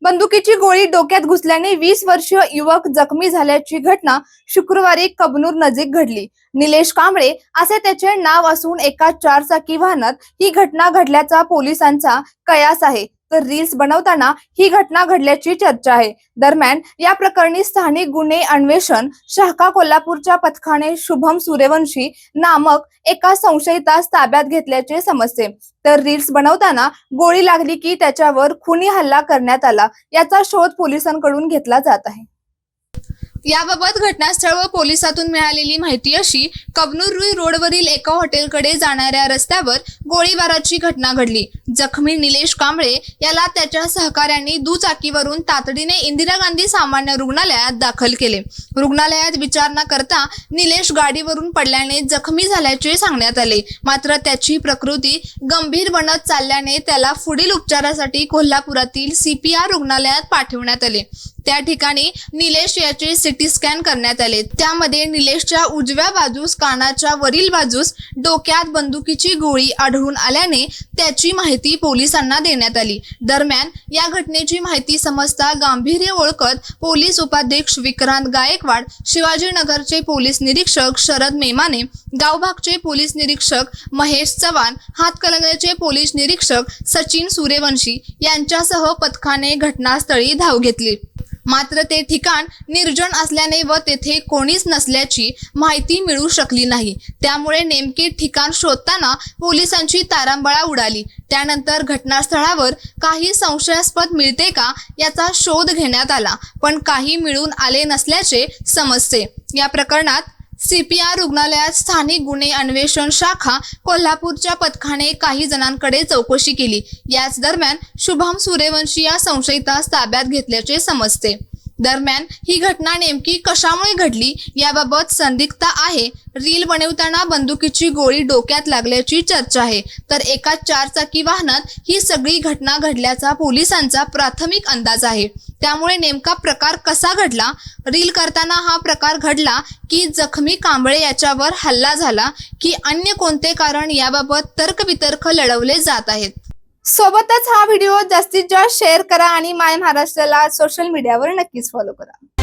बंदुकीची गोळी डोक्यात घुसल्याने 20 वर्षीय युवक जखमी झाल्याची घटना शुक्रवारी कबनूर नजीक घडली। निलेश कांबळे असे त्याचे नाव असून एका चारचाकी वाहनात ही घटना घडल्याचा पोलिसांचा कयास आहे। तर रील्स बनवताना ही घटना घडल्याची चर्चा आहे। दरम्यान या प्रकरणी स्थानिक गुन्हे अन्वेषण शाखा कोल्हापूरच्या पथकाने शुभम सूर्यवंशी नामक एका संशयितास ताब्यात घेतल्याचे समजते। तर रील्स बनवताना गोळी लागली की त्याच्यावर खुनी हल्ला करण्यात आला याचा शोध पोलिसांकडून घेतला जात आहे। याबाबत घटनास्थळ व पोलिसातून मिळालेली माहिती अशी, कबनूर रुई रोडवरील एका हॉटेलकडे जाणाऱ्या रस्त्यावर गोळीबाराची घटना घडली। जखमी निलेश कांबळे याला त्याच्या सहकाऱ्यांनी दुचाकीवरून तातडीने इंदिरा गांधी सामान्य रुग्णालयात दाखल केले। रुग्णालयात विचारणा करता निलेश गाडीवरून पडल्याने जखमी झाल्याचे सांगण्यात आले। मात्र त्याची प्रकृती गंभीर बनत चालल्याने त्याला पुढील उपचारासाठी कोल्हापुरातील CPR रुग्णालयात पाठवण्यात आले। त्या ठिकाणी निलेश याचे सिटी स्कॅन करण्यात आले। त्यामध्ये निलेशच्या उजव्या बाजूस कानाच्या वरील बाजूस डोक्यात बंदुकीची गोळी आढळून आल्याने त्याची माहिती पोलिसांना देण्यात आली। दरम्यान या घटनेची माहिती समजता गांभीर्य ओळखत पोलीस उपाधीक्षक विक्रांत गायकवाड, शिवाजीनगरचे पोलीस निरीक्षक शरद मेमाने, गावभागचे पोलीस निरीक्षक महेश चव्हाण, हातकणंगलेचे पोलीस निरीक्षक सचिन सूर्यवंशी यांच्यासह पथकाने घटनास्थळी धाव घेतली। मात्र ते ठिकाण निर्जन असल्याने व तेथे कोणीच नसल्याची माहिती मिळू शकली नाही। त्यामुळे नेमके ठिकाण शोधताना पोलिसांची तारांबळा उडाली। त्यानंतर घटनास्थळावर काही संशयास्पद मिळते का याचा शोध घेण्यात आला, पण काही मिळून आले नसल्याचे समजते। या प्रकरणात CPR रुग्णालयात स्थानिक गुन्हे अन्वेषण शाखा कोल्हापूरच्या पथकाने काही जणांकडे चौकशी केली। याच दरम्यान शुभम सूर्यवंशी या संशयितास ताब्यात घेतल्याचे समजते। दरम्यान ही घटना नेमकी कशामुळे घडली याबाबत संदिग्धता आहे। रील बनवताना बंदुकीची गोळी डोक्यात लागल्याची चर्चा आहे। तर एका चारचाकी वाहनात ही सगळी घटना घडल्याचा पोलिसांचा प्राथमिक अंदाज आहे। त्यामुळे नेमका प्रकार कसा घडला, रील करताना हा प्रकार घडला की जखमी कांबळे याच्यावर हल्ला झाला की अन्य कोणते कारण याबाबत तर्कवितर्क लढवले जात आहेत। सोबतच हा व्हिडिओ जास्तीत जास्त शेअर करा आणि माय महाराष्ट्राला सोशल मीडियावर नक्कीच फॉलो करा।